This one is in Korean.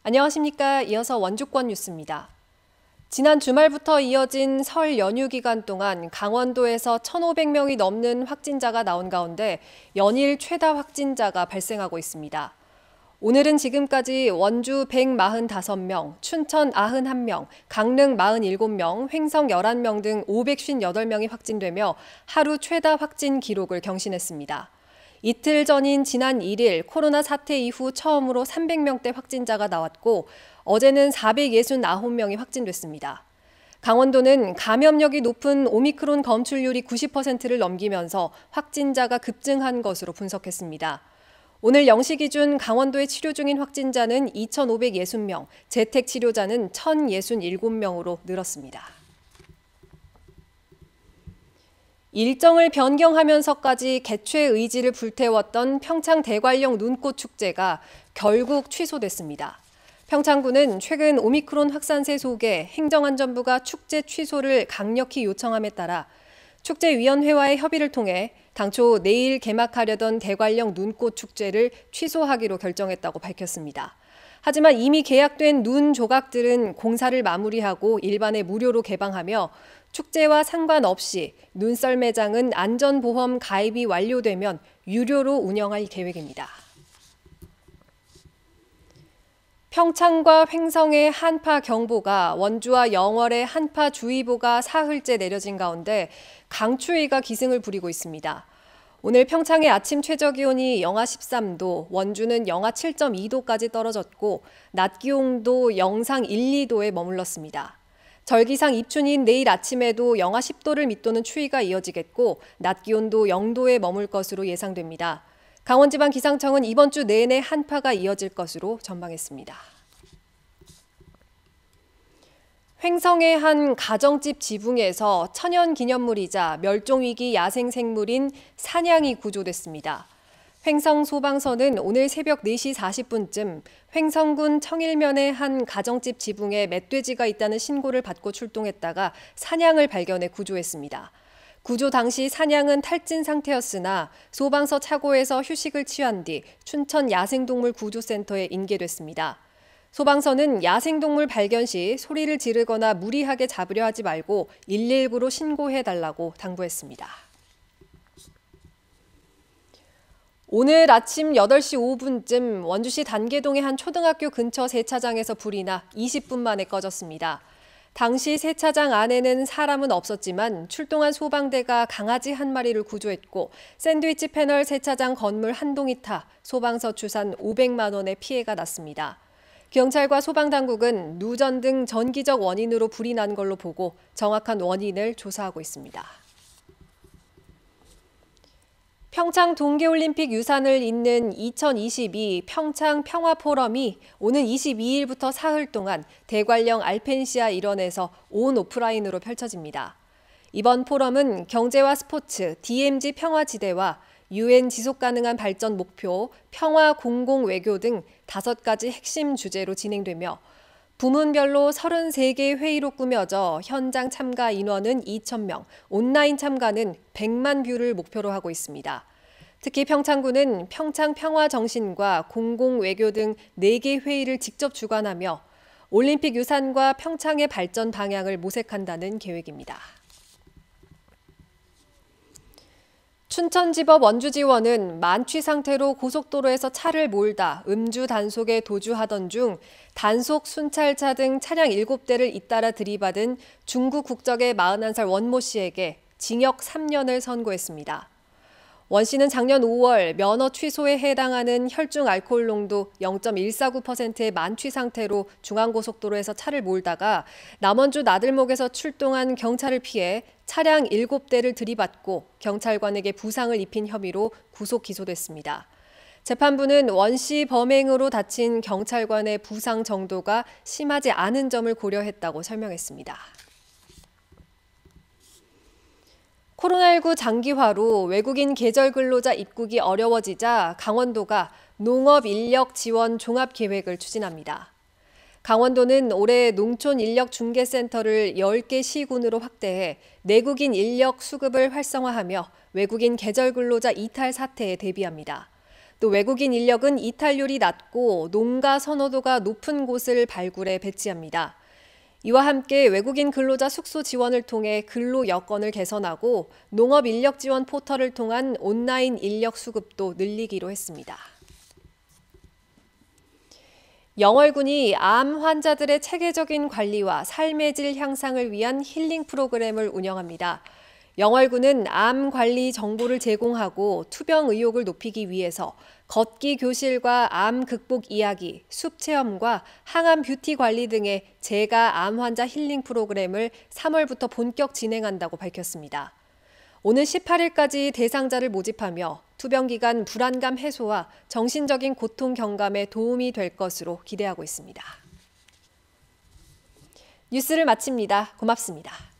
안녕하십니까. 이어서 원주권 뉴스입니다. 지난 주말부터 이어진 설 연휴 기간 동안 강원도에서 1,500명이 넘는 확진자가 나온 가운데 연일 최다 확진자가 발생하고 있습니다. 오늘은 지금까지 원주 145명, 춘천 91명, 강릉 47명, 횡성 11명 등 558명이 확진되며 하루 최다 확진 기록을 경신했습니다. 이틀 전인 지난 1일 코로나 사태 이후 처음으로 300명대 확진자가 나왔고 어제는 469명이 확진됐습니다. 강원도는 감염력이 높은 오미크론 검출률이 90%를 넘기면서 확진자가 급증한 것으로 분석했습니다. 오늘 0시 기준 강원도에 치료 중인 확진자는 2,560명, 재택 치료자는 1,067명으로 늘었습니다. 일정을 변경하면서까지 개최 의지를 불태웠던 평창 대관령 눈꽃 축제가 결국 취소됐습니다. 평창군은 최근 오미크론 확산세 속에 행정안전부가 축제 취소를 강력히 요청함에 따라 축제위원회와의 협의를 통해 당초 내일 개막하려던 대관령 눈꽃 축제를 취소하기로 결정했다고 밝혔습니다. 하지만 이미 계약된 눈 조각들은 공사를 마무리하고 일반에 무료로 개방하며 축제와 상관없이 눈썰 매장은 안전보험 가입이 완료되면 유료로 운영할 계획입니다. 평창과 횡성의 한파 경보가 원주와 영월의 한파 주의보가 사흘째 내려진 가운데 강추위가 기승을 부리고 있습니다. 오늘 평창의 아침 최저기온이 영하 13도, 원주는 영하 7.2도까지 떨어졌고 낮 기온도 영상 1, 2도에 머물렀습니다. 절기상 입춘인 내일 아침에도 영하 10도를 밑도는 추위가 이어지겠고 낮 기온도 0도에 머물 것으로 예상됩니다. 강원지방기상청은 이번 주 내내 한파가 이어질 것으로 전망했습니다. 횡성의 한 가정집 지붕에서 천연기념물이자 멸종위기 야생생물인 사냥이 구조됐습니다. 횡성 소방서는 오늘 새벽 4시 40분쯤 횡성군 청일면의 한 가정집 지붕에 멧돼지가 있다는 신고를 받고 출동했다가 사냥을 발견해 구조했습니다. 구조 당시 사냥은 탈진 상태였으나 소방서 차고에서 휴식을 취한 뒤 춘천 야생동물 구조센터에 인계됐습니다. 소방서는 야생동물 발견 시 소리를 지르거나 무리하게 잡으려 하지 말고 119로 신고해달라고 당부했습니다. 오늘 아침 8시 5분쯤 원주시 단계동의 한 초등학교 근처 세차장에서 불이 나 20분 만에 꺼졌습니다. 당시 세차장 안에는 사람은 없었지만 출동한 소방대가 강아지 한 마리를 구조했고 샌드위치 패널 세차장 건물 한 동이 타 소방서 추산 500만 원의 피해가 났습니다. 경찰과 소방당국은 누전 등 전기적 원인으로 불이 난 걸로 보고 정확한 원인을 조사하고 있습니다. 평창 동계올림픽 유산을 잇는 2022 평창 평화포럼이 오는 22일부터 사흘 동안 대관령 알펜시아 일원에서 온 오프라인으로 펼쳐집니다. 이번 포럼은 경제와 스포츠, DMZ 평화지대와 UN 지속가능한 발전 목표, 평화 공공외교 등 5가지 핵심 주제로 진행되며 부문별로 33개의 회의로 꾸며져 현장 참가 인원은 2,000명, 온라인 참가는 100만 뷰를 목표로 하고 있습니다. 특히 평창군은 평창 평화 정신과 공공외교 등 4개 회의를 직접 주관하며 올림픽 유산과 평창의 발전 방향을 모색한다는 계획입니다. 춘천지법 원주지원은 만취 상태로 고속도로에서 차를 몰다 음주 단속에 도주하던 중 단속 순찰차 등 차량 7대를 잇따라 들이받은 중국 국적의 41살 원모 씨에게 징역 3년을 선고했습니다. 원 씨는 작년 5월 면허 취소에 해당하는 혈중 알코올 농도 0.149%의 만취 상태로 중앙고속도로에서 차를 몰다가 남원주 나들목에서 출동한 경찰을 피해 차량 7대를 들이받고 경찰관에게 부상을 입힌 혐의로 구속 기소됐습니다. 재판부는 원 씨 범행으로 다친 경찰관의 부상 정도가 심하지 않은 점을 고려했다고 설명했습니다. 코로나19 장기화로 외국인 계절 근로자 입국이 어려워지자 강원도가 농업 인력 지원 종합 계획을 추진합니다. 강원도는 올해 농촌인력중개센터를 10개 시군으로 확대해 내국인 인력 수급을 활성화하며 외국인 계절근로자 이탈 사태에 대비합니다. 또 외국인 인력은 이탈률이 낮고 농가 선호도가 높은 곳을 발굴해 배치합니다. 이와 함께 외국인 근로자 숙소 지원을 통해 근로 여건을 개선하고 농업 인력 지원 포털을 통한 온라인 인력 수급도 늘리기로 했습니다. 영월군이 암 환자들의 체계적인 관리와 삶의 질 향상을 위한 힐링 프로그램을 운영합니다. 영월군은 암 관리 정보를 제공하고 투병 의욕을 높이기 위해서 걷기 교실과 암 극복 이야기, 숲 체험과 항암 뷰티 관리 등의 재가 암 환자 힐링 프로그램을 3월부터 본격 진행한다고 밝혔습니다. 오는 18일까지 대상자를 모집하며 투병 기간 불안감 해소와 정신적인 고통 경감에 도움이 될 것으로 기대하고 있습니다. 뉴스를 마칩니다. 고맙습니다.